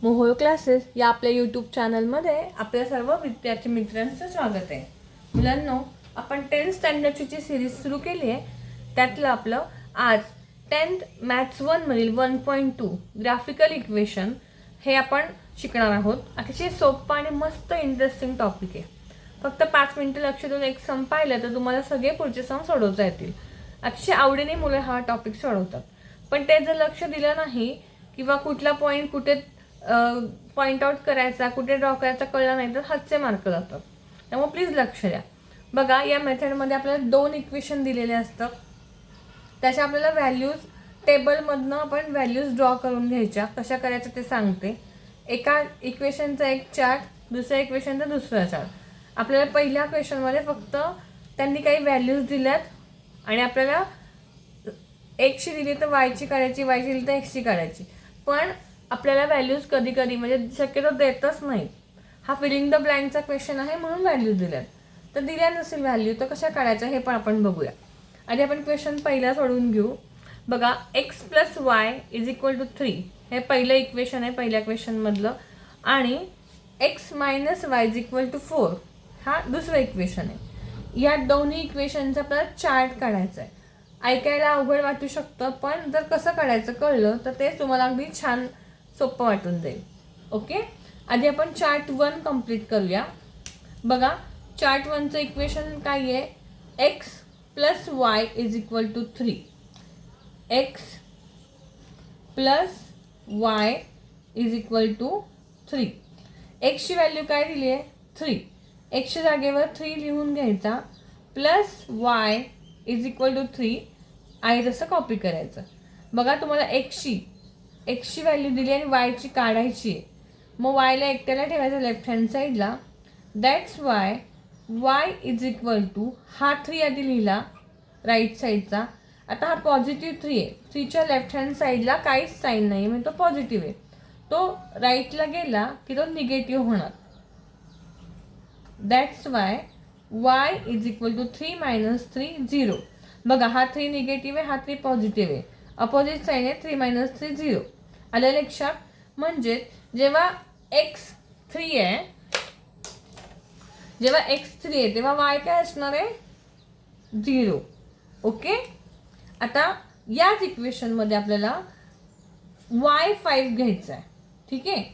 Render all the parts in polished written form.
Mohol classes या आपल्या YouTube चॅनलमध्ये आपल्या सर्व विद्यार्थी मित्रांचं स्वागत आहे. मुलांनो, आपण 10th स्टँडर्डची जी सिरीज सुरू केली आहे त्यातलं आपलं आज 10th मॅथ्स 1 मधील 1.2 ग्राफिकल इक्वेशन हे आपण शिकणार आहोत. अतिशय सोपं आणि मस्त इंटरेस्टिंग टॉपिक आहे. फक्त 5 मिनिटं लक्ष देऊन एक सम पाहिलं तर तुम्हाला सगळे पुढचे सम सोडवता येतील. अतिशय आवडीने मुलं हा टॉपिक सोडवतात. पण ते जर लक्ष दिलं नाही किंवा कुठला पॉईंट कुठे पॉईंट आउट करायचा, कुठे ड्रॉ करायचा कळला नाही तर हातचे मार्क जातात. त्यामुळे प्लीज लक्ष द्या. बघा, या मेथडमध्ये आपल्याला 2 इक्वेशन दिलेले असतात. त्याच्या आपल्याला व्हॅल्यूज टेबलमधनं आपण व्हॅल्यूज ड्रॉ करून घ्यायच्या. कशा करायचं ते सांगते. एका इक्वेशनचा एक चार्ट, दुसऱ्या इक्वेशनचा दुसरा चार्ट. आपल्याला पहिल्या क्वेश्चनमध्ये फक्त त्यांनी काही व्हॅल्यूज दिल्यात आणि आपल्याला एक्सची दिली तर वायची काढायची, वायची दिली तर एक्सची काढायची. पण आपल्याला व्हॅल्यूज कधी कधी म्हणजे शक्यतो देतच नाही. हा फिलिंग द ब्लँकचा क्वेश्चन आहे म्हणून व्हॅल्यूज दिल्यात. तर दिल्या नसेल व्हॅल्यू तर कशा काढायच्या हे पण आपण बघूया. आधी आपण क्वेश्चन पहिला सोडवून घेऊ. बघा, x plus y is equal to 3 हे पहिलं इक्वेशन आहे पहिल्या क्वेश्चनमधलं. आणि x minus y is equal to 4 हा दुसरं इक्वेशन आहे. या दोन्ही इक्वेशनचा आपल्याला चार्ट काढायचा आहे. ऐकायला अवघड वाटू शकतं, पण जर कसं काढायचं कळलं तर ते तुम्हाला अगदी छान सोपं वाटून जाईल. ओके, आधी आपण चार्ट 1 कंप्लीट करूया. बघा, चार्ट 1चं इक्वेशन काय आहे? X plus y is equal to 3. X plus y is equal to 3. एक्सची व्हॅल्यू काय दिली आहे? 3. एक्सच्या जागेवर 3 लिहून घ्यायचा. Plus y is equal to 3 आहे तसं कॉपी करायचं. बघा, तुम्हाला एक्सची व्हॅल्यू दिली आणि वायची काढायची आहे. मग वायला एकट्याला ठेवायचं लेफ्ट हँड साईडला. That's why is equal to हा 3 आधी लिहिला राईट साईडचा. आता हा पॉझिटिव्ह 3 आहे. 3च्या लेफ्ट हँड साईडला काहीच साईन नाही म्हणजे तो पॉझिटिव्ह आहे. तो राईटला गेला की तो निगेटिव्ह होणार. That's why is equal to 3 minus 3 0. बघा, हा 3 निगेटिव्ह आहे, हा 3 पॉझिटिव्ह आहे. अपोजिट साईन आहे. 3 मायनस 3 0. आलं लक्षात? म्हणजे जेव्हा एक्स 3 आहे, जेव्हा एक्स 3 आहे तेव्हा वाय काय असणार आहे? 0. ओके, आता याच इक्वेशनमध्ये आपल्याला y5 घ्यायचं आहे. ठीक आहे,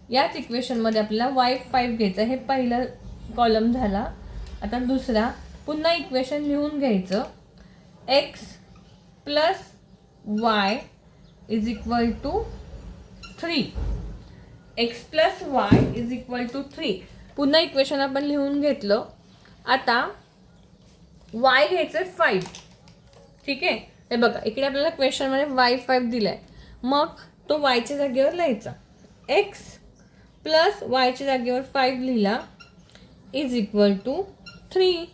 याच इक्वेशनमध्ये आपल्याला y5 घ्यायचं आहे. हे पहिला कॉलम झाला. आता दुसरा पुन्हा इक्वेशन लिहून घ्यायचं. X plus y is equal to 3. X plus y is equal to 3. पुन्हा इक्वेशन आपण लिहून घेतलं. आता वाय घ्यायचं 5. ठीक आहे, हे बघा इकडे आपल्याला क्वेश्चनमध्ये y5 दिलाय. मग तो वायच्या जागेवर लिहायचा. एक्स प्लस वायच्या जागेवर 5 लिहिला इज इक्वल टू 3.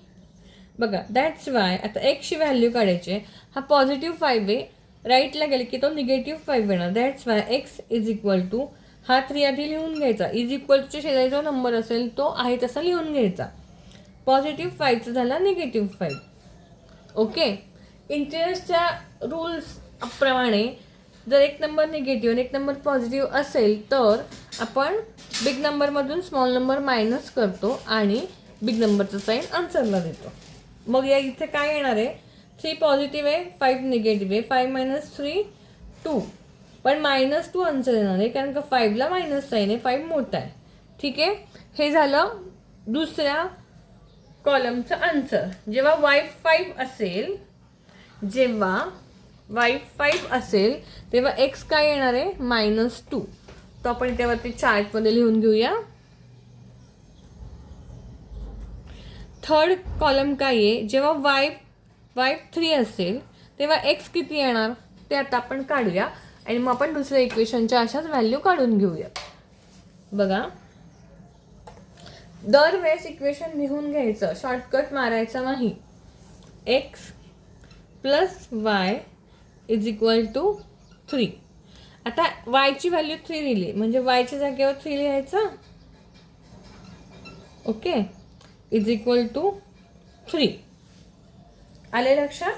बघा, दॅट्स वाय. आता एक्सची व्हॅल्यू काढायची. हा पॉझिटिव्ह 5 आहे, राईटला गेले की तो निगेटिव्ह 5 येणार. That's why x is equal to हा 3 आधी लिहून घ्यायचा. इज इक्वल टूच्या शेजारी जो नंबर असेल तो आहे तसा लिहून घ्यायचा. पॉझिटिव्ह 5चा झाला निगेटिव्ह 5. ओके, इंटिजर्सच्या रूल्स प्रमाणे जर एक नंबर निगेटिव्ह आणि एक नंबर पॉझिटिव्ह असेल तर आपण बिग नंबरमधून स्मॉल नंबर मायनस करतो आणि बिग नंबरचं साईन आन्सरला देतो. मग या इथे काय येणार आहे? 3 पॉझिटिव्ह आहे, 5 निगेटिव्ह आहे. 5 मायनस 3 2. पण -2 आन्सर येणार आहे कारण का 5ला मायनस साईन आहे, 5 मोठा आहे. ठीक आहे, हे झालं दुसऱ्या कॉलमचं आन्सर. जेव्हा y5 असेल तेव्हा एक्स काय येणार आहे? -2. तो आपण त्यावरती चार्टमध्ये लिहून घेऊया. थर्ड कॉलम काय आहे? जेव्हा वाय 3 असेल तेव्हा एक्स किती येणार ते आता आपण काढूया आणि मग आपण दुसऱ्या इक्वेशनच्या अशाच व्हॅल्यू काढून घेऊया. बघा, दरवेळेस इक्वेशन लिहून घ्यायचं, शॉर्टकट मारायचा नाही. X plus y is equal to 3. आता वायची व्हॅल्यू 3 दिली म्हणजे वायच्या जागेवर 3 लिहायचं. Okay, is equal to 3. आले लक्षात?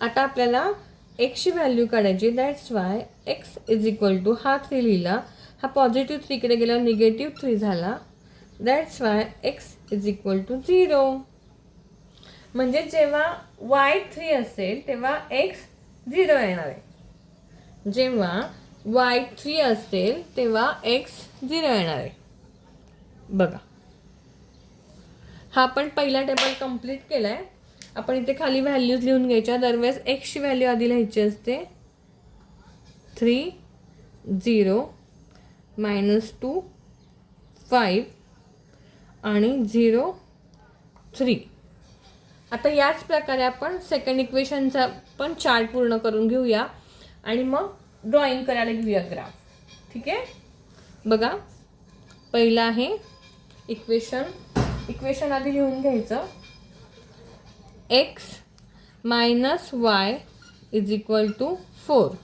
आता आपल्याला एक्सची व्हॅल्यू काढायची. That's why x is equal to हा 3 लिहिला हा पॉझिटिव्ह 3 इकडे गेल्यावर निगेटिव्ह 3 झाला. That's why x is equal to 0. म्हणजे जेव्हा y 3 असेल तेव्हा x 0 येणार आहे. जेव्हा y 3 असेल तेव्हा x 0 येणार आहे. बघा, हा आपण पहिला टेबल कंप्लीट केला आहे. आपण इथे खाली व्हॅल्यूज लिहून घ्यायच्या. दरवेळेस एक्सची व्हॅल्यू आधी लिहायची असते. 3 0 -2 5 आणि 0 3. आता याच प्रकारे आपण सेकंड इक्वेशनचा पण चार्ट पूर्ण करून घेऊया आणि मग ड्रॉइंग करायला घेऊया ग्राफ. ठीक आहे. बघा, पहिला आहे इक्वेशन आधी लिहून घ्यायचं. x minus y is equal to 4.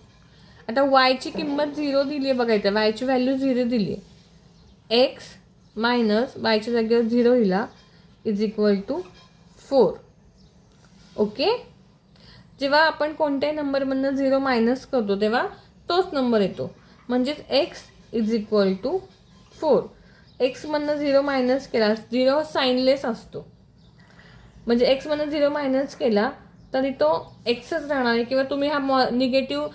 आता वायची किंमत 0 दिली आहे. बघा, इथे वायची व्हॅल्यू 0 दिली आहे. एक्स मायनस वायच्या जागेवर 0 लिहिला इज इक्वल टू 4. ओके. जेव्हा आपण कोणत्याही नंबरमधनं 0 मायनस करतो तेव्हा तोच नंबर येतो. म्हणजेच एक्स इज इक्वल टू 4. एक्समधनं 0 मायनस केला, 0 साईनलेस असतो. म्हणजे एक्समधनं 0 मायनस केला तरी तो एक्सच राहणार आहे. किंवा तुम्ही हा निगेटिव्ह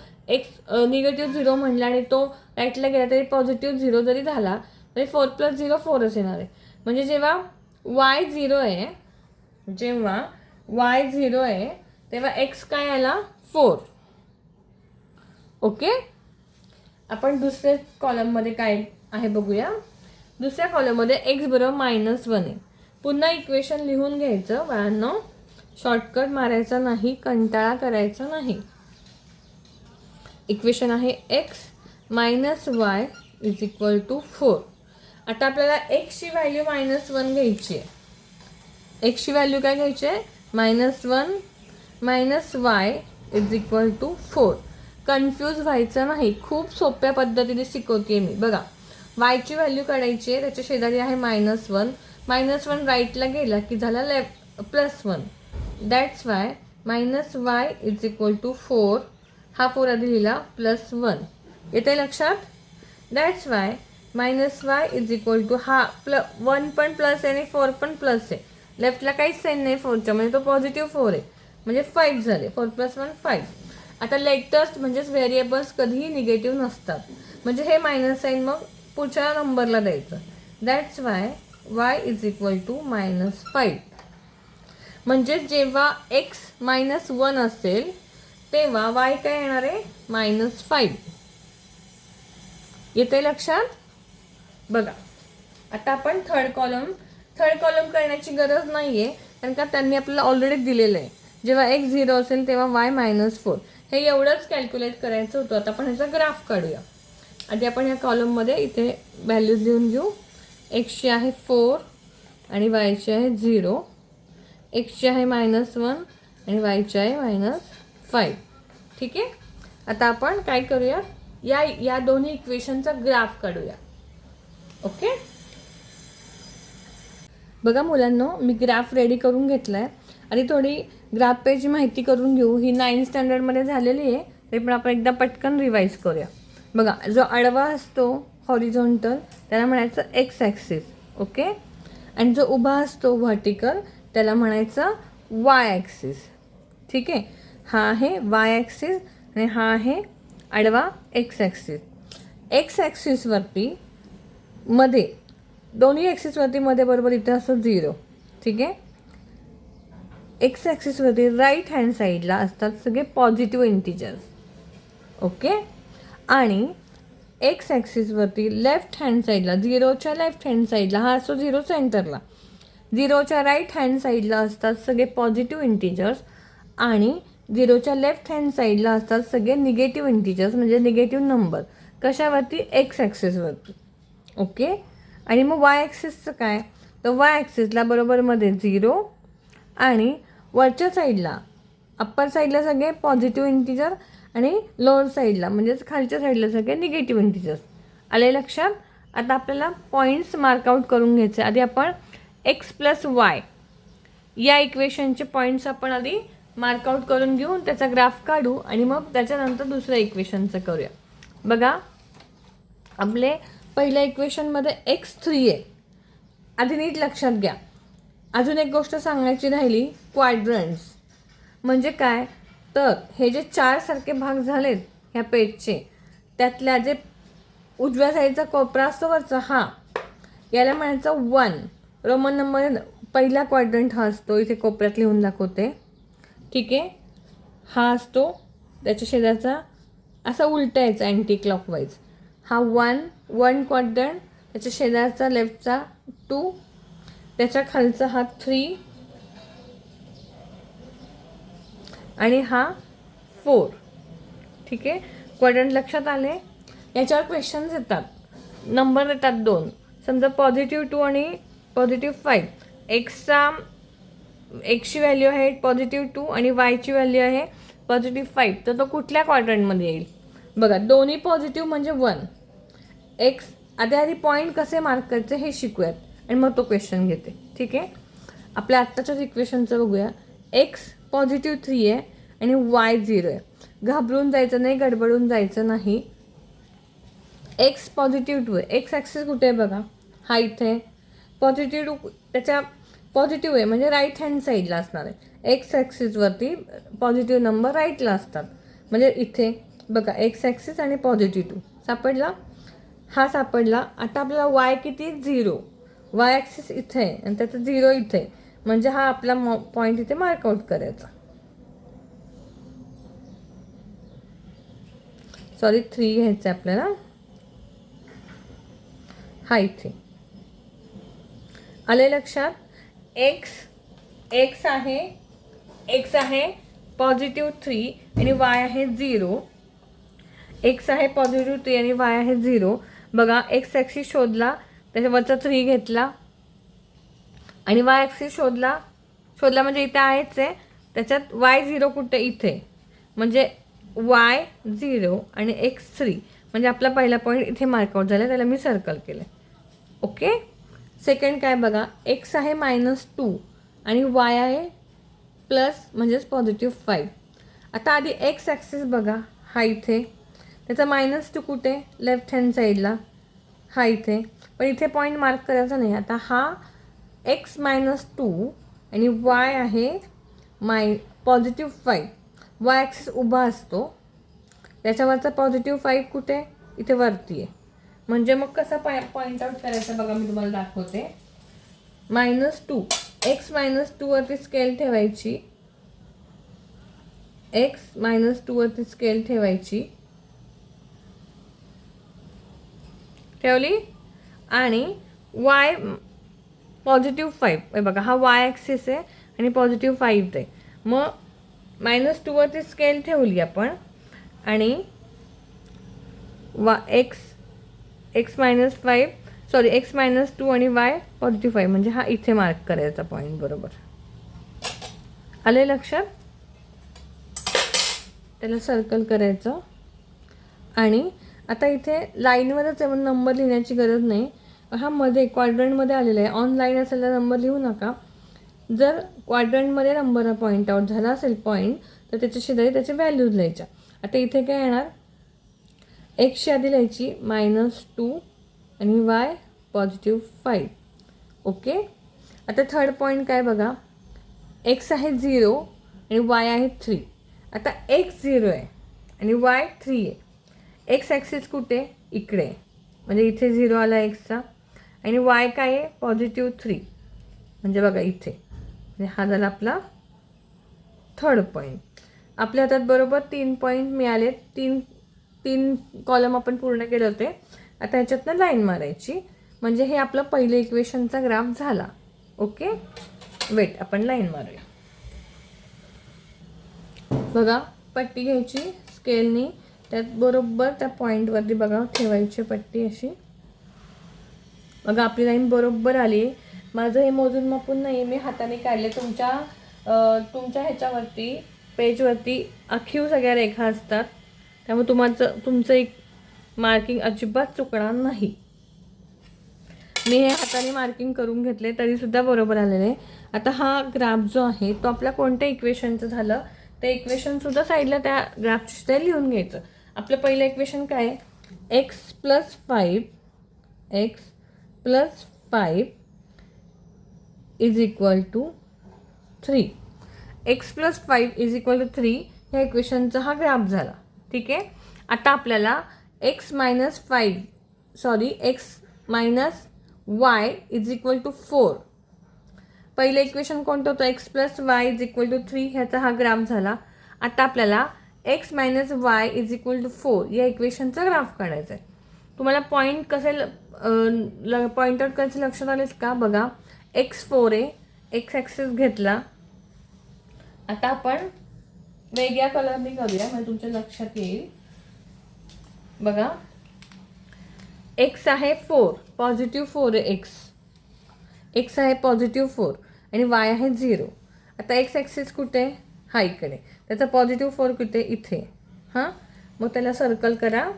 0 म्हणला आणि तो राईटला गेला तरी पॉझिटिव्ह 0 जरी झाला तरी 4 + 0 4च येणार आहे. म्हणजे जेव्हा y 0 आहे, तेव्हा x काय आला 4. ओके. आपण दुसऱ्या कॉलममध्ये काय आहे बघूया. दुसऱ्या कॉलममध्ये x बरोबर -1 आहे. पुन्हा इक्वेशन लिहून घ्यायचं बाळांनो. शॉर्टकट मारायचा नाही, कंटाळा करायचा नाही. इक्वेशन आहे x minus y is equal to 4. आता आपल्याला x ची व्हॅल्यू -1 घ्यायची आहे. x ची व्हॅल्यू काय घ्यायची आहे? -1 minus y is equal to 4. Confuse व्हायचं नाही, खूप सोप्या पद्धतीने शिकवते मी. बघा, y ची व्हॅल्यू काढायची आहे. त्याच्या शेजारी आहे -1. -1 राईटला गेला की झाला +1. That's why -y is equal to 4. हा 4 आधी लिहिला +1. येते लक्षात? That's why -y is equal to हा 1 पण प्लस आहे आणि 4 पण प्लस आहे. लेफ्टला काहीच साईन नाही 4च्या, म्हणजे तो पॉझिटिव्ह 4 आहे. म्हणजे 5 झाले. 4 + 1 5. आता लेटर्स म्हणजेच व्हेरिएबल्स कधीही निगेटिव्ह नसतात. म्हणजे हे मायनस साईन मग पुढच्या नंबरला द्यायचं. That's why y is equal to -5. म्हणजे जेव्हा x -1 असेल तेव्हा y काय येणार आहे? -5. येते लक्षात? बघा, आता आपण थर्ड कॉलम करण्याची गरज नाही आहे, कारण का त्यांनी आपल्याला ऑलरेडी दिलेलं आहे. जेव्हा x 0 असेल तेव्हा y -4. हे एवढंच कॅल्क्युलेट करायचं होतं. आता आपण ह्याचा ग्राफ काढूया. आधी आपण ह्या कॉलममध्ये इथे व्हॅल्यूज लिहून घेऊ. x ची आहे 4 आणि y ची आहे 0. x ची आहे -1 आणि y ची आहे -5. ठीक आहे. आता आपण काय करूया, या दोन्ही इक्वेशनचा ग्राफ काढूया. ओके. बघा मुलांनो, मी ग्राफ रेडी करून घेतला आहे. आणि थोडी ग्राफ पेजची माहिती करून घेऊ. ही 9th स्टँडर्डमध्ये झालेली आहे, तरी पण आपण एकदा पटकन रिवाईज करूया. बघा, जो आडवा असतो हॉरिझॉन्टल त्याला म्हणायचं एक्स ॲक्सिस. ओके. आणि जो उभा असतो व्हर्टिकल त्याला म्हणायचं वाय ॲक्सिस. ठीक आहे. हा आहे वाय ॲक्सिस आणि हा आहे आडवा एक्स ॲक्सिस. एक्स ॲक्सिसवरती मध्ये दोन्ही ॲक्सिसवरती मध्ये बरोबर इथे असतो 0. ठीक आहे. एक्स ॲक्सिसवरती राईट हँड साईडला असतात सगळे पॉझिटिव्ह इंटिजर्स. ओके. आणि एक्स ॲक्सिसवरती लेफ्ट हँड साईडला 0च्या लेफ्ट हँड साईडला हा असतो 0 सेंटरला. 0च्या राईट हँड साईडला असतात सगळे पॉझिटिव्ह इंटिजर्स आणि 0च्या लेफ्ट हँड साईडला असतात सगळे निगेटिव्ह इंटिजर्स, म्हणजे निगेटिव्ह नंबर. कशावरती? एक्स ॲक्सिसवरती. ओके. आणि मग वाय ॲक्सिसचं काय? तर वाय ॲक्सिसला बरोबरमध्ये 0 आणि वरच्या साईडला अप्पर साईडला सगळे पॉझिटिव्ह इंटिजर आणि लोअर साईडला म्हणजेच खालच्या साईडला सगळे निगेटिव्ह इंटिजर्स. आले लक्षात? आता आपल्याला पॉईंट्स मार्कआउट करून घ्यायचे. आधी आपण x + y या इक्वेशनचे पॉईंट्स आपण आधी मार्कआउट करून घेऊन त्याचा ग्राफ काढू आणि मग त्याच्यानंतर दुसऱ्या इक्वेशनचं करूया. बघा, आपले पहिल्या इक्वेशनमध्ये x3 आहे. आधी नीट लक्षात घ्या. अजून एक गोष्ट सांगायची राहिली, क्वाड्रंट्स म्हणजे काय, तर हे जे 4 सारखे भाग झालेत ह्या पेजचे, त्यातल्या जे उजव्या साईडचा कोपरा असतो वरचा, हा याला म्हणायचं 1. रोमन नंबर पहिला क्वाड्रंट हा असतो, इथे कोपऱ्यात लिहून दाखवते. ठीक आहे, हा असतो. त्याच्या शेजारचा असा उलटा यायचा अँटी क्लॉकवाईज. हा 1 क्वाड्रंट, त्याच्या शेजारचा लेफ्टचा 2, त्याच्या खालचा हा 3 आणि हा 4. ठीक आहे, क्वाड्रंट लक्षात आले. याच्यावर क्वेश्चन्स येतात, नंबर देतात 2. समजा +2 आणि +5. एक्सची व्हॅल्यू आहे +2 आणि वायची व्हॅल्यू आहे +5. तर तो कुठल्या क्वाड्रंटमध्ये येईल बघा. दोन्ही पॉझिटिव्ह म्हणजे 1. एक्स आधी पॉईंट कसे मार्क करायचे हे शिकूयात आणि मग तो क्वेश्चन घेते. ठीक आहे, आपल्या आत्ताच्याच इक्वेशनचं बघूया. एक्स +3 आहे आणि वाय 0 आहे. घाबरून जायचं नाही, गडबडून जायचं नाही. एक्स +2 आहे. एक्स ॲक्सिस कुठे आहे बघा, हा इथे. +2 त्याच्या पॉझिटिव्ह आहे म्हणजे राईट हँड साईडला असणार आहे. एक्स ॲक्सिसवरती पॉझिटिव्ह नंबर राईटला असतात, म्हणजे इथे बघा एक्स ॲक्सिस आणि +2 सापडला, हा सापडला. आता आपल्याला वाय किती, 0. वाय ॲक्सिस इथे आहे आणि त्याचं 0 इथे, म्हणजे हा आपला पॉईंट इथे मार्कआउट करायचा. सॉरी 3 घ्यायचं आहे आपल्याला, हा इथे. आले लक्षात. एक्स आहे +3 आणि वाय आहे 0. एक्स आहे +3 आणि वाय आहे 0. बघा, एक्स ॲक्सिस शोधला, त्याच्यावरचा 3 घेतला आणि वाय ॲक्सिस शोधला म्हणजे इथे आहेच आहे. त्याच्यात वाय 0 कुठे, इथे, म्हणजे वाय 0 आणि एक्स 3, म्हणजे आपला पहिला पॉईंट इथे मार्कआउट झाला, त्याला मी सर्कल केलं. ओके. सेकंड काय बघा, एक्स आहे -2 आणि वाय आहे प्लस म्हणजेच +5. आता आधी एक्स ॲक्सिस बघा, हा इथे. त्याचा -2 कुठे, लेफ्ट हँड साईडला, हा इथे. पण इथे पॉईंट मार्क करायचा नाही. आता हा एक्स -2 आणि वाय आहे +5. वाय ॲक्सिस उभा असतो, त्याच्यावरचा +5 कुठे, इथे वरती आहे. म्हणजे मग कसा पॉईंट आउट करायचा बघा, मी तुम्हाला दाखवते. -2, एक्स -2 वरती स्केल ठेवायची, एक्स -2 वरती स्केल ठेवायची, ठेवली. आणि वाय +5 आहे बघा, हा वाय ॲक्सिस आहे आणि +5 आहे. मग -2 वरती स्केल ठेवली आपण आणि एक्स -2 आणि वाय +5, म्हणजे हा इथे मार्क करायचा पॉईंट. बरोबर आले लक्षात. त्याला सर्कल करायचं आणि आता इथे लाईनवरच आहे, नंबर लिहिण्याची गरज नाही. हा मध्ये क्वाड्रंटमध्ये आलेला आहे. ऑनलाईन असेल तर नंबर लिहू नका. जर क्वाड्रंटमध्ये नंबर पॉईंट आउट झाला असेल पॉईंट, तर त्याच्या शेजारी त्याचे व्हॅल्यूज लिहायच्या. आता इथे काय येणार, एक्सची आधी लिहायची -2 आणि वाय +5. ओके. आता थर्ड पॉईंट काय बघा, एक्स आहे 0 आणि वाय आहे 3. आता एक्स 0 आहे आणि वाय 3 आहे. एक्स ॲक्सिस कुठे, इकडे, म्हणजे इथे 0 आला एक्सचा. आणि वाय काय आहे, +3, म्हणजे बघा इथे. म्हणजे हा झाला आपला थर्ड पॉईंट. आपल्या हातात बरोबर 3 पॉईंट मिळाले. तीन कॉलम आपण पूर्ण केले होते. आता ह्याच्यातनं लाईन मारायची, म्हणजे हे आपलं पहिलं इक्वेशनचा ग्राफ झाला. ओके, वेट, आपण लाईन मारूया. बघा, पट्टी घ्यायची स्केलनी, त्यात बरोबर त्या पॉईंटवरती बघा ठेवायची पट्टी अशी. बघा आपली लाईन बरोबर आली. माझं हे मोजून मापून नाही, मी हाताने काढले. तुमच्या ह्याच्यावरती पेजवरती आखीव सगळ्या रेखा असतात, त्यामुळे तुमचं एक मार्किंग अजिबात चुकणार नाही. मी हे हाताने मार्किंग करून घेतले, तरीसुद्धा बरोबर आलेलं आहे. आता हा ग्राफ जो आहे तो आपल्या कोणत्या इक्वेशनचं झालं, ते इक्वेशनसुद्धा साईडला त्या ग्राफच्या लिहून घ्यायचं. आपलं पहिलं इक्वेशन काय आहे, x plus 5 is equal to 3. X plus 5 is equal to 3 ह्या इक्वेशनचा हा ग्राफ झाला. ठीक आहे. आता आपल्याला x minus y is equal to 4. पहिलं इक्वेशन कोणतं होतं? X plus y is equal to 3 ह्याचा हा ग्राफ झाला. आता आपल्याला x minus y is equal to 4 या इक्वेशनचा ग्राफ काढायचा आहे. तुम्हाला पॉईंट कसे पॉइंट आउट करायचे लक्षात आलेच का? बघा, एक्स 4 आहे, एक्स ॲक्सिस घेतला. आता आपण वेगळ्या कलरने करूया म्हणजे तुमच्या लक्षात येईल. बघा, एक्स आहे 4, पॉझिटिव्ह 4 आहे एक्स आहे पॉझिटिव्ह 4 आणि वाय आहे 0. आता एक्स ॲक्सिस कुठे? हा इकडे. त्याचा पॉझिटिव्ह 4 कुठे? इथे. हां, मग त्याला सर्कल करा.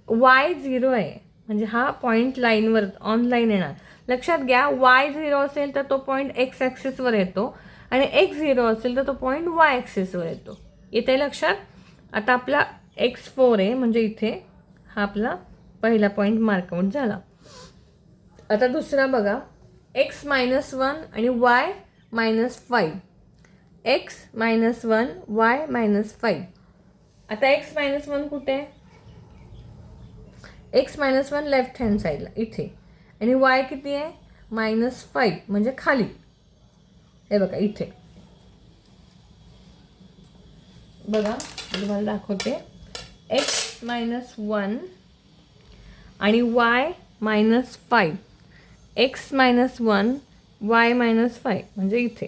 वाय 0 आहे म्हणजे हा पॉईंट लाईनवर ऑनलाईन येणार. लक्षात घ्या, वाय 0 असेल तर तो पॉईंट एक्स ॲक्सिसवर येतो आणि एक्स 0 असेल तर तो पॉईंट वाय ॲक्सिसवर येतो. येते लक्षात? आता आपला एक्स 4 आहे म्हणजे इथे हा आपला पहिला पॉईंट मार्कआउट झाला. आता दुसरा बघा, एक्स मायनस 1 आणि y minus 5. X minus 1 y minus 5. आता एक्स मायनस 1 कुठे? एक्स मायनस 1 लेफ्ट हँड साईडला इथे आणि वाय किती आहे? मायनस 5 म्हणजे खाली. हे बघा इथे. बघा मी तुम्हाला दाखवते. एक्स मायनस 1 आणि y minus 5. X minus 1 y minus 5 म्हणजे इथे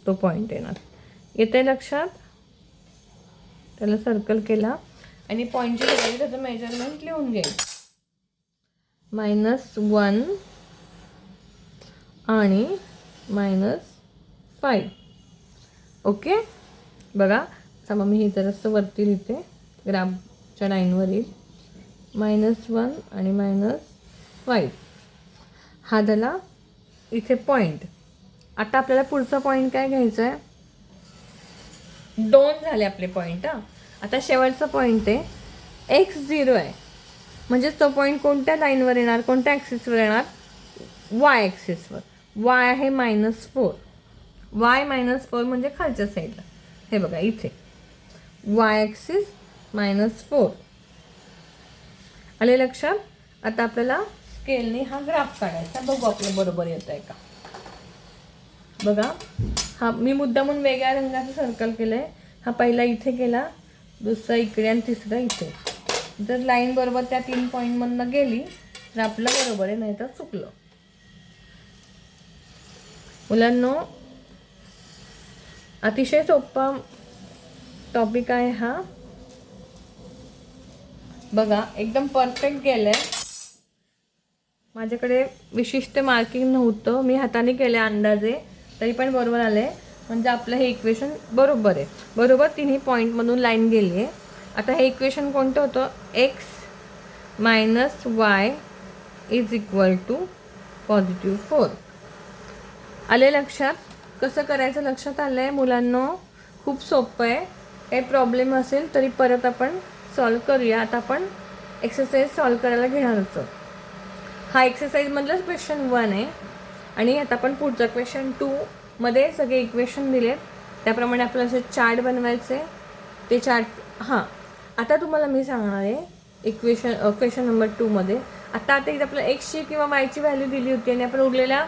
तो पॉईंट येणार. येते लक्षात? त्याला सर्कल केला आणि पॉईंटची जागी त्याचं मेजरमेंट लिहून घ्यायचं. -1 आणि -5. ओके. बघा आता मग मी हे जरासं वरती लिहिते, ग्राफच्या लाईनवर येईल. -1 आणि -5 हा झाला इथे पॉईंट. आता आपल्याला पुढचा पॉईंट काय घ्यायचा आहे? 2 झाले आपले पॉईंट. आता शेवटचा पॉईंट आहे एक्स 0 आहे म्हणजेच तो पॉईंट कोणत्या लाईनवर येणार? कोणत्या ॲक्सिसवर येणार? वाय ॲक्सिसवर. वाय आहे -4. वाय -4 म्हणजे खालच्या साईडला. हे बघा इथे वाय ॲक्सिस -4. आले लक्षात? आता आपल्याला स्केलने हा ग्राफ काढायचा. बघू आपलं बरोबर येत आहे का. बघा, हा मी मुद्दामून वेगळ्या रंगाचं सर्कल केलं आहे. हा पहिला इथे केला, दुसरा इकडे आणि तिसरा इथे. जर लाईन बरोबर त्या 3 पॉईंटमधनं गेली तर आपलं बरोबर आहे, नाही तर चुकलं. मुलांनो, अतिशय सोपा टॉपिक आहे हा. बघा एकदम परफेक्ट गेलं आहे. माझ्याकडे विशिष्ट मार्किंग नव्हतं, मी हाताने केले अंदाजे, तरी पण बरोबर आले. म्हणजे आपलं हे इक्वेशन बरोबर आहे. बरोबर तिन्ही पॉईंटमधून लाईन गेली आहे. आता हे इक्वेशन कोणतं होतं? X minus y is equal to +4. आले लक्षात? कसं करायचं लक्षात आलं आहे मुलांनो? खूप सोपं आहे. काही प्रॉब्लेम असेल तरी परत आपण सॉल्व करूया. आता आपण एक्सरसाइज सॉल्व करायला घेणारच. हा एक्सरसाइजमधलाच क्वेश्चन 1 आहे आणि आता आपण पुढचा क्वेश्चन 2 मध्ये सगळे इक्वेशन दिलेत. त्याप्रमाणे आपल्याला असे चार्ट बनवायचे. ते चार्ट आता तुम्हाला मी सांगणार आहे क्वेश्चन नंबर 2 मध्ये. आता इथे आपल्याला एक्सची किंवा वायची व्हॅल्यू दिली होती आणि आपण उरलेल्या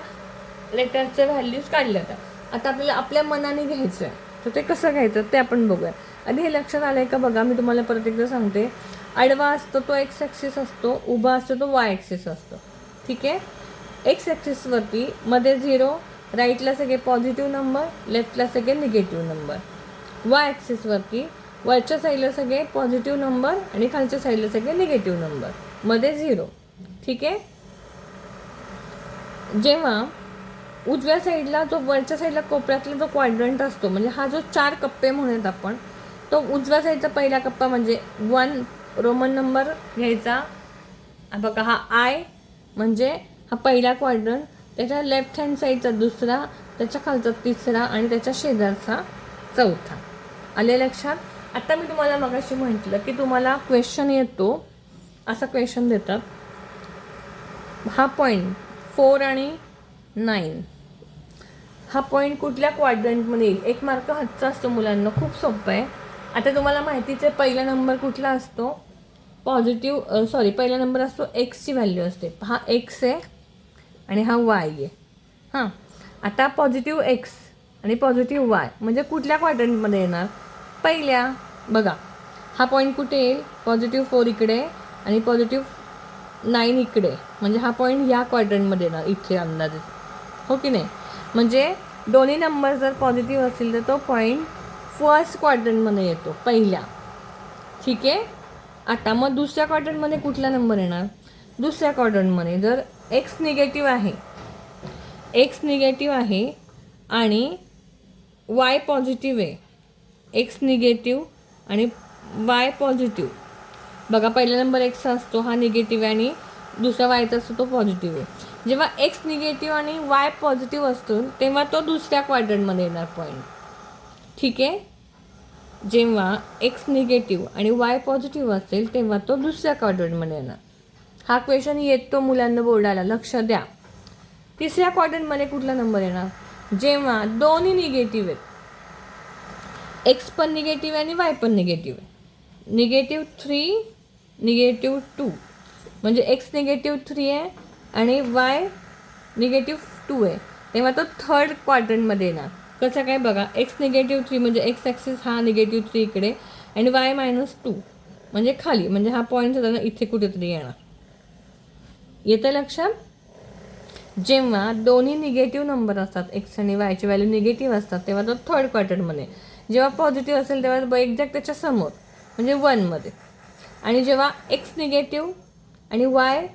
लेटरचे व्हॅल्यूज काढल्या होत्या. आता आपल्याला आपल्या मनाने घ्यायचं आहे. तर ते कसं घ्यायचं ते आपण बघूया. आधी हे लक्षात आलं आहे का? बघा मी तुम्हाला परत एकदा सांगते. आडवा असतो तो एक्स ॲक्सिस असतो, उभा असतो तो वाय ॲक्सिस असतो. ठीक आहे. एक्स ॲक्सिसवरती मध्ये 0, राईटला सगळे पॉझिटिव्ह नंबर, लेफ्टला सगळे निगेटिव्ह नंबर. वाय ॲक्सिसवरती वरच्या साईडला सगळे पॉझिटिव्ह नंबर आणि खालच्या साईडला सगळे निगेटिव्ह नंबर, मध्ये 0. ठीक आहे. जेव्हा उजव्या साईडला जो वरच्या साईडला कोपऱ्यातला जो क्वाड्रंट असतो, म्हणजे हा जो 4 कप्पे म्हणत आपण, तो उजव्या साईडचा पहिला कप्पा म्हणजे 1 रोमन नंबर घ्यायचा. बघा हा आय म्हणजे हा पहिला क्वाड्रंट, त्याच्या लेफ्ट हँड साईडचा दुसरा, त्याच्या खालचा तिसरा आणि त्याच्या शेजारचा चौथा. आले लक्षात? आता मी तुम्हाला मगाशी म्हटलं की तुम्हाला क्वेश्चन येतो, असा क्वेश्चन देतात, हा पॉईंट 4 आणि 9 हा पॉईंट कुठल्या क्वाड्रंटमध्ये येईल. 1 मार्क हातचा असतो मुलांना, खूप सोपं आहे. आता तुम्हाला माहितीच आहे पहिला नंबर कुठला असतो, पहिला नंबर असतो एक्सची व्हॅल्यू असते. हा एक्स आहे आणि हा वाय आहे. हां, आता पॉझिटिव्ह एक्स आणि पॉझिटिव्ह वाय म्हणजे कुठल्या क्वाड्रंटमध्ये येणार, पहिल्या. बघा हा पॉईंट कुठे येईल, +4 इकडे आणि +9 इकडे, म्हणजे हा पॉईंट या क्वाड्रंटमध्ये येणार इथे अंदाजे, हो की नाही. म्हणजे दोन्ही नंबर जर पॉझिटिव्ह असतील तर तो पॉईंट फर्स्ट क्वाड्रंटमध्ये येतो, पहिल्या. ठीक आहे. आता मग दुसऱ्या क्वाड्रंटमध्ये कुठला नंबर येणार, दुसऱ्या क्वाड्रंटमध्ये जर एक्स निगेटिव्ह आहे आणि वाय पॉझिटिव्ह आहे, एक्स निगेटिव्ह आणि वाय पॉझिटिव्ह. बघा पहिला नंबर एक्स असतो, हा निगेटिव्ह आहे आणि दुसरा वायचा असतो तो पॉझिटिव्ह आहे. जेव्हा एक्स निगेटिव्ह आणि वाय पॉझिटिव्ह असतो तेव्हा तो दुसऱ्या क्वाड्रंटमध्ये येणार पॉईंट. ठीक आहे. जेव्हा एक्स निगेटिव्ह आणि वाय पॉझिटिव्ह असेल तेव्हा तो दुसऱ्या क्वाड्रंटमध्ये येणार. हा क्वेश्चन येतो मुलांना बोर्डाला, लक्ष द्या. तिसऱ्या क्वाड्रंटमध्ये कुठला नंबर येणार, जेव्हा दोन्ही निगेटिव्ह आहेत, एक्स पण निगेटिव्ह आहे आणि वाय पण निगेटिव्ह आहे. -3 -2 म्हणजे एक्स -3 आहे आणि वाय -2 आहे, तेव्हा तो थर्ड क्वाड्रंटमध्ये येणार. कसं काय बघा, एक्स -3 म्हणजे एक्स ॲक्सिस हा -3 इकडे आणि वाय -2 म्हणजे खाली, म्हणजे हा पॉईंट साधारण इथे कुठेतरी येणार. येतं लक्षात. जेव्हा दोन्ही निगेटिव्ह नंबर असतात, एक्स आणि वायची व्हॅल्यू निगेटिव्ह असतात तेव्हा तो थर्ड क्वाड्रंटमध्ये. जेव्हा पॉझिटिव्ह असेल तेव्हा एक्झॅक्ट त्याच्या समोर म्हणजे 1मध्ये. आणि जेव्हा एक्स निगेटिव्ह आणि वाय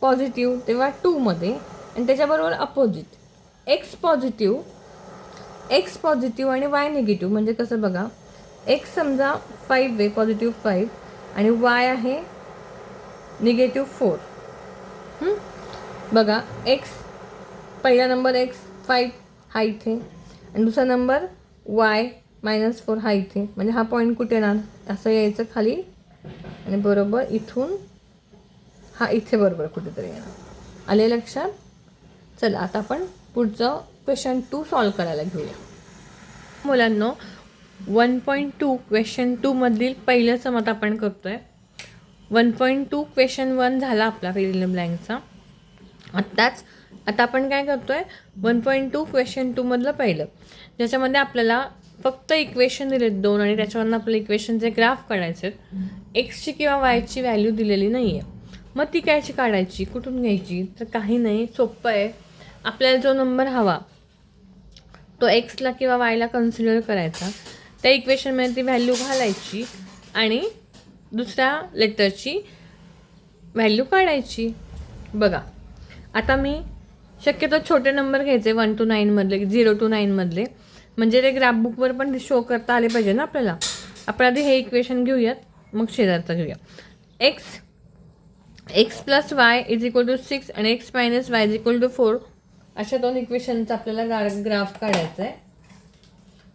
पॉझिटिव्ह तेव्हा 2मध्ये. आणि त्याच्याबरोबर अपोजिट एक्स पॉझिटिव्ह आणि वाय निगेटिव्ह. म्हणजे कसं बघा, एक्स समजा 5 आहे, +5 आणि वाय आहे -4. बघा एक्स, पहिला नंबर एक्स 5 हा इथे आणि दुसरा नंबर वाय -4 हा इथे. म्हणजे हा पॉईंट कुठे येणार, असं यायचं खाली आणि बरोबर इथून हा इथे बरोबर कुठेतरी येणार. आले लक्षात. चला आता आपण पुढचं क्वेश्चन 2 सॉल्व करायला घेऊया. मुलांनो 1.2 क्वेश्चन 2 मधील पहिलं सम आता आपण करतोय. 1.2 क्वेश्चन 1 झाला आपला फिल इन ब्लँकचा आत्ताच. आता आपण काय करतोय, 1.2 क्वेश्चन 2 मधलं पहिलं, ज्याच्यामध्ये आपल्याला फक्त इक्वेशन दिलेत 2 आणि त्याच्यावरून आपल्या इक्वेशनचे ग्राफ काढायचे. एक्सची किंवा वायची व्हॅल्यू दिलेली नाही आहे, मग ती कायची काढायची, कुठून घ्यायची, तर काही नाही, सोपं आहे. आपल्याला जो नंबर हवा तो एक्सला किंवा वायला कन्सिडर करायचा, त्या इक्वेशनमध्ये ती व्हॅल्यू घालायची आणि दुसऱ्या लेटरची व्हॅल्यू काढायची. बघा आता मी शक्यतो छोटे नंबर घ्यायचे 1 to 9 मधले, 0 to 9 मधले, म्हणजे ते ग्राफ बुकवर पण शो करता आले पाहिजे ना आपल्याला. आपण आधी हे इक्वेशन घेऊयात, मग शेजारचं घेऊया. एक्स प्लस वाय = 6 आणि एक्स मायनस वाय = 4 अशा दोन इक्वेशनचा आपल्याला ग्राफ काढायचा आहे.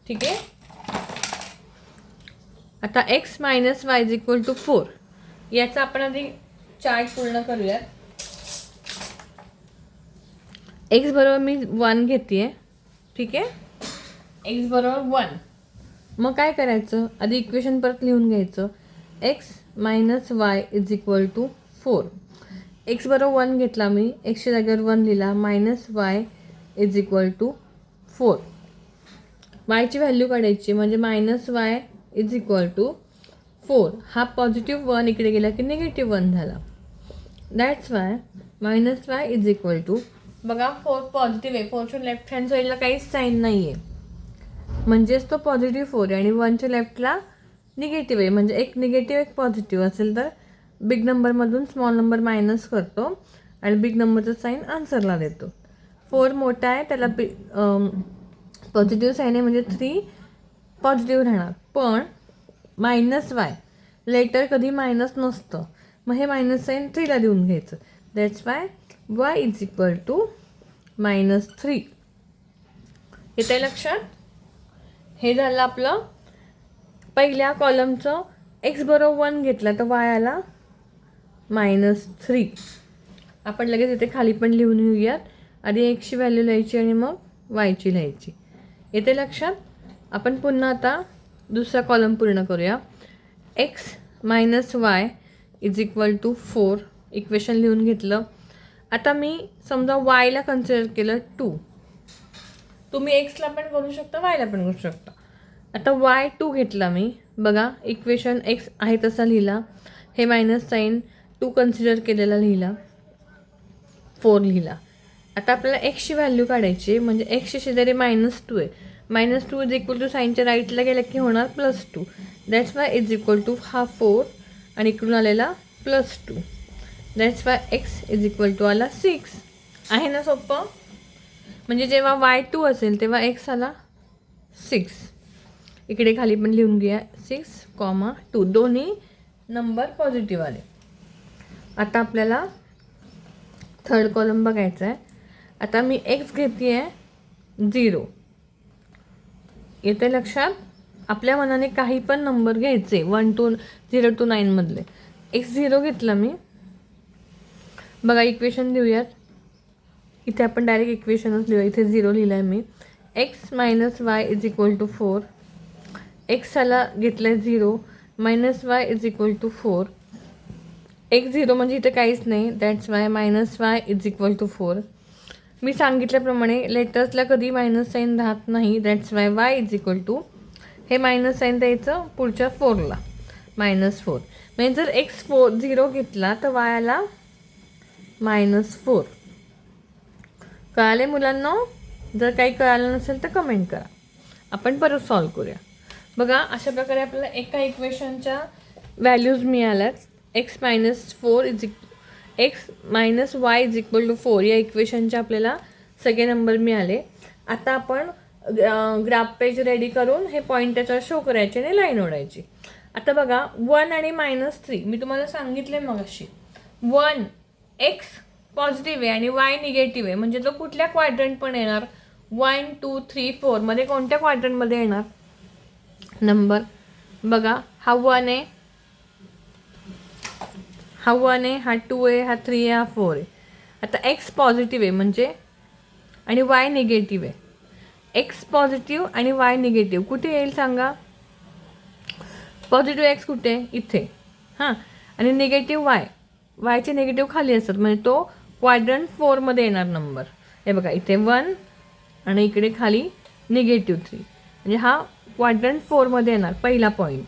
ठीक आहे. आता एक्स मायनस वाय = 4 याचा आपण आधी चार्ट पूर्ण करूयात. एक्स बरोबर मी 1 घेते आहे. ठीक आहे. एक्स बरोबर 1. मग काय करायचं, आधी इक्वेशन परत लिहून घ्यायचं. X minus Y = 4. एक्स बरोबर 1 घेतला मी, एक्सच्या जागेवर 1 लिहिला, -y = 4. वायची व्हॅल्यू काढायची, म्हणजे -y = 4. हा +1 इकडे गेला की -1 झाला. दॅट्स वाय -y = बघा 4 पॉझिटिव्ह आहे, 4च्या लेफ्ट हँड साईडला काहीच साईन नाही आहे, म्हणजेच तो +4 आहे आणि 1च्या लेफ्टला निगेटिव्ह आहे. म्हणजे एक निगेटिव्ह एक पॉझिटिव्ह असेल तर बिग नंबरमधून स्मॉल नंबर मायनस करतो आणि बिग नंबरचं साईन आन्सरला देतो. 4 मोठा आहे, त्याला पॉझिटिव्ह साईन आहे म्हणजे 3 पॉझिटिव्ह राहणार. पण -y लेटर कधी मायनस नसतं, मग हे मायनस साईन 3ला देऊन घ्यायचं. That's why y = -3. येतं आहे लक्षात. हे झालं आपलं पहिल्या कॉलमचं x बरोबर 1 घेतला तर y आला -3. आपण लगेच इथे खाली पण लिहून घेऊयात. आधी एक्सची व्हॅल्यू लिहायची आणि मग वायची लिहायची. येते लक्षात. आपण पुन्हा आता दुसरा कॉलम पूर्ण करूया. x - y = 4 इक्वेशन लिहून घेतलं. आता मी समजा वायला कन्सिडर केलं 2. तुम्ही एक्सला पण करू शकता, वायला पण करू शकता. आता y2 घेतला मी. बघा इक्वेशन x आहे तसा लिहिला. हे मायनस साईन 2 कन्सिडर केलेला लिहिला, 4 लिहिला. आता आपल्याला एक्सची व्हॅल्यू काढायची, म्हणजे एक्सची शेजारी -2 आहे. -2 = साईनच्या राईटला गेलं की होणार +2. दॅट्स वाय = हा 4 आणि इकडून आलेला +2. दॅट्स वाय x आला 6. आहे ना सोपं. म्हणजे जेव्हा y2 असेल तेव्हा x आला 6. इकडे खाली पण लिहून घ्या 6, 2 दोन्ही नंबर पॉझिटिव्ह आले. आता आपल्याला थर्ड कॉलम बघायचा आहे. आता मी x घेते आहे 0. येते लक्षात. आपल्या मनाने काही पण नंबर घ्यायचे 1 to 0 to 9 मधले. x 0 घेतला मी. बघा इक्वेशन लिहूयात. इथे आपण डायरेक्ट इक्वेशनच लिहूया. इथे 0 लिहिलं आहे मी. x - y = 4. x आला घेतला आहे 0 - y = 4. x 0 म्हणजे इथे काहीच नाही. That's why -y = 4. मी सांगितल्याप्रमाणे लेटर्सला कधी मायनस साईन राहत नाही. दॅट्स वाय y हे मायनस साईन द्यायचं पुढच्या 4ला -4. म्हणजे जर x 0 घेतला तर y आला -4. कळाले मुलांना? जर काही कळालं नसेल तर कमेंट करा. आपण परत सॉल्व करूया. बघा अशा प्रकारे आपल्याला एका इक्वेशनच्या व्हॅल्यूज मिळाल्यात. x - y = 4 या इक्वेशनचे आपल्याला सगळे नंबर मिळाले. आता आपण ग्राफ पेज रेडी करून हे पॉईंट त्याच्यावर शो करायचे आणि लाईन ओढायची. आता बघा 1 आणि -3 मी तुम्हाला सांगितले मग अशी 1 x पॉझिटिव्ह आहे आणि y निगेटिव्ह आहे, म्हणजे तो कुठल्या क्वाड्रंट पण येणार. 1, 2, 3, 4 मध्ये कोणत्या क्वाड्रंटमध्ये येणार नंबर. बघा हा 1 आहे, हा 1 आहे, हा 2 आहे, हा 3 आहे, हा 4 आहे. आता x पॉझिटिव्ह आहे म्हणजे आणि y निगेटिव्ह आहे. x पॉझिटिव्ह आणि y निगेटिव्ह कुठे येईल सांगा. पॉझिटिव्ह x कुठे इथे. हां आणि निगेटिव्ह yचे निगेटिव्ह खाली असतात, म्हणजे तो क्वाड्रंट 4 मध्ये येणार नंबर. हे बघा इथे 1 आणि इकडे खाली -3 म्हणजे हा क्वाड्रंट 4 मध्ये येणार पहिला पॉईंट.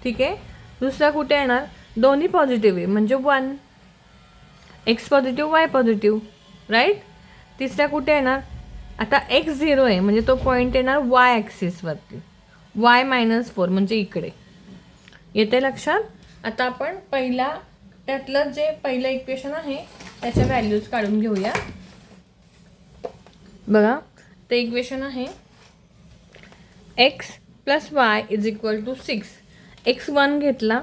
ठीक आहे. दुसरा कुठे येणार. दोन्ही पॉझिटिव्ह आहे म्हणजे 1 x positive y positive right. तिसरा कुठे येणार. आता x 0 आहे म्हणजे तो पॉईंट येणार y ॲक्सिसवरती y -4 म्हणजे इकडे. येते लक्षात. आता आपण त्यातलं जे पहिलं इक्वेशन आहे त्याच्या व्हॅल्यूज काढून घेऊया. बघा ते इक्वेशन आहे x + y = 6. x1 घेतला.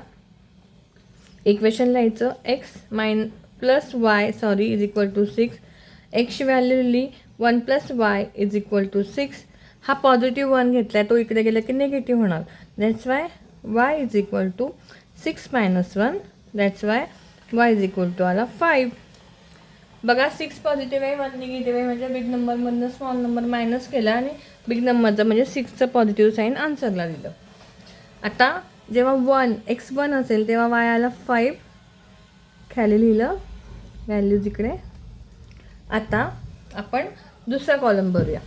इक्वेशन लिहायचं x + y = 6. एक्सची व्हॅल्यू लिहिली 1 + y = 6. हा पॉझिटिव्ह 1 घेतला तो इकडे गेला की निगेटिव्ह होणार. That's why y = 6 - 1. That's why y आला 5. बघा 6 पॉझिटिव्ह आहे 1 निगेटिव्ह आहे म्हणजे बिग नंबरमधनं स्मॉल नंबर मायनस केला आणि बिग नंबरचं म्हणजे 6चं पॉझिटिव्ह साईन आन्सरला दिलं. आता जेव्हा x 1 असेल तेव्हा y आला 5. खाली लिहिलं व्हॅल्यूज इकडे. आता आपण दुसरा कॉलम भरूया.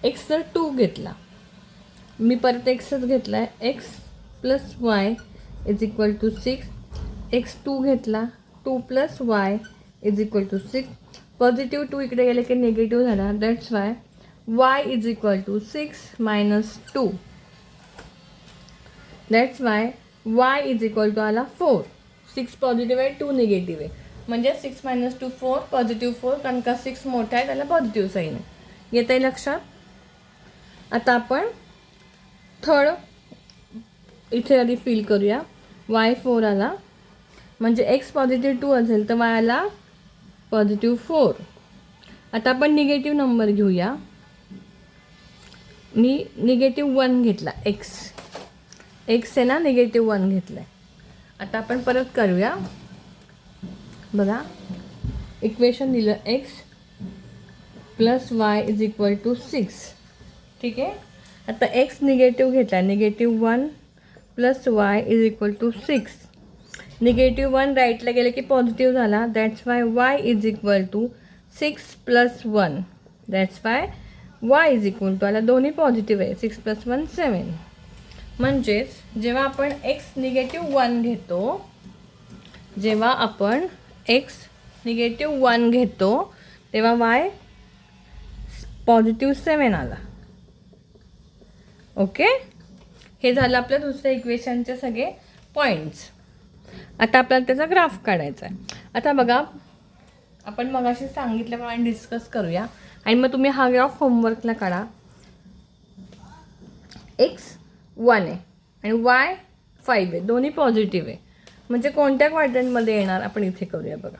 x जर 2 घेतला, मी परत xच घेतला आहे. x + y = 6. x 2 घेतला 2 + y = 6. पॉझिटिव्ह 2 इकडे गेले की निगेटिव्ह झाला. That's why y = 6 - 2. That's why y आला 4. 6 पॉझिटिव्ह आहे 2 निगेटिव्ह आहे म्हणजे 6 - 2 4 पॉझिटिव्ह 4 कारण का 6 मोठा आहे त्याला पॉझिटिव्ह साईन आहे. येत आहे लक्षात. आता आपण थर्ड इथे आधी फिल करूया. y4 आला म्हणजे x पॉझिटिव्ह 2 असेल तर y आला +4. आता आपण निगेटिव्ह नंबर घेऊया. मी -1 घेतला x. एक्स आहे ना -1 घेतलं आहे. आता आपण परत करूया. बघा, इक्वेशन दिलं x plus y is equal to 6. ठीक आहे. आता एक्स निगेटिव्ह घेतला, -1 plus y is equal to 6. -1 राईटला गेलं की पॉझिटिव्ह झाला. That's why y is equal to 6 + 1. That's why y is equal to, आला दोन्ही पॉझिटिव्ह आहे. 6 + 1 7. म्हणजेच जेव्हा आपण एक्स -1 घेतो, जेव्हा आपण एक्स -1 घेतो तेव्हा वाय +7 आला. ओके, हे झालं आपल्या दुसऱ्या इक्वेशनचे सगळे पॉईंट्स. आता आपल्याला त्याचा ग्राफ काढायचा आहे. आता बघा, आपण मगाशी सांगितल्याप्रमाणे डिस्कस करूया आणि मग तुम्ही हा ग्राफ होमवर्कला काढा. एक्स 1 आहे आणि वाय 5 आहे, दोन्ही पॉझिटिव्ह आहे. म्हणजे कोणत्या क्वाड्रंटमध्ये येणार आपण इथे करूया. बघा,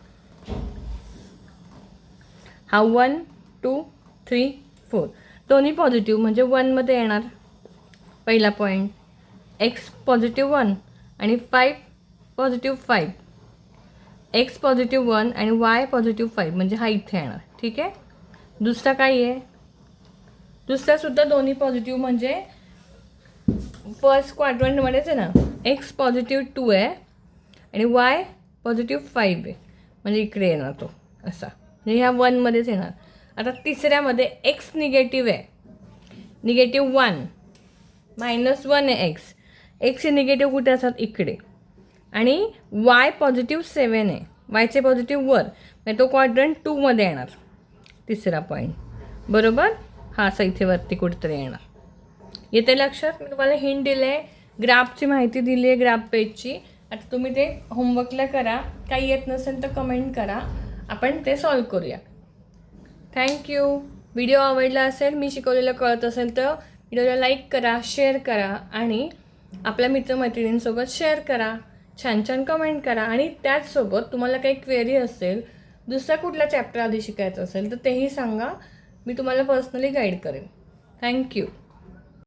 हा 1 2 3 4 दोन्ही पॉझिटिव्ह म्हणजे 1मध्ये येणार. पहिला पॉईंट एक्स +1 आणि 5 +5. एक्स +1 आणि वाय +5 म्हणजे हा इथे येणार. ठीक आहे. दुसरा काय आहे, दुसरासुद्धा दोन्ही पॉझिटिव्ह म्हणजे फर्स्ट क्वाड्रंटमध्येच आहे ना. एक्स +2 आहे आणि वाय +5 आहे म्हणजे इकडे येणार तो असा, म्हणजे ह्या 1मध्येच येणार. आता तिसऱ्यामध्ये एक्स निगेटिव्ह आहे, -1 -1 आहे एक्स. एक्सचे निगेटिव्ह कुठे असतात, इकडे. आणि वाय +7 आहे, वायचे पॉझिटिव्ह वर, म्हणजे तो क्वाड्रंट 2मध्ये येणार. तिसरा पॉईंट बरोबर हा असा इथे वरती कुठेतरी येणार. येते लक्षात. मी तुम्हाला हिंट दिले आहे, ग्राफची माहिती दिली आहे, ग्राफ पेजची. आता तुम्ही ते होमवर्कला करा. काही येत नसेल तर कमेंट करा, आपण ते सॉल्व करूया. थँक्यू. व्हिडिओ आवडला असेल, मी शिकवलेलं कळत असेल तर व्हिडिओला लाईक करा, शेअर करा आणि आपल्या मित्रमैत्रिणींसोबत शेअर करा. छान छान कमेंट करा आणि त्याचसोबत तुम्हाला काही क्वेरी असेल, दुसरा कुठला चॅप्टर आधी शिकायचं असेल तर तेही सांगा. मी तुम्हाला पर्सनली गाईड करेन. थँक्यू.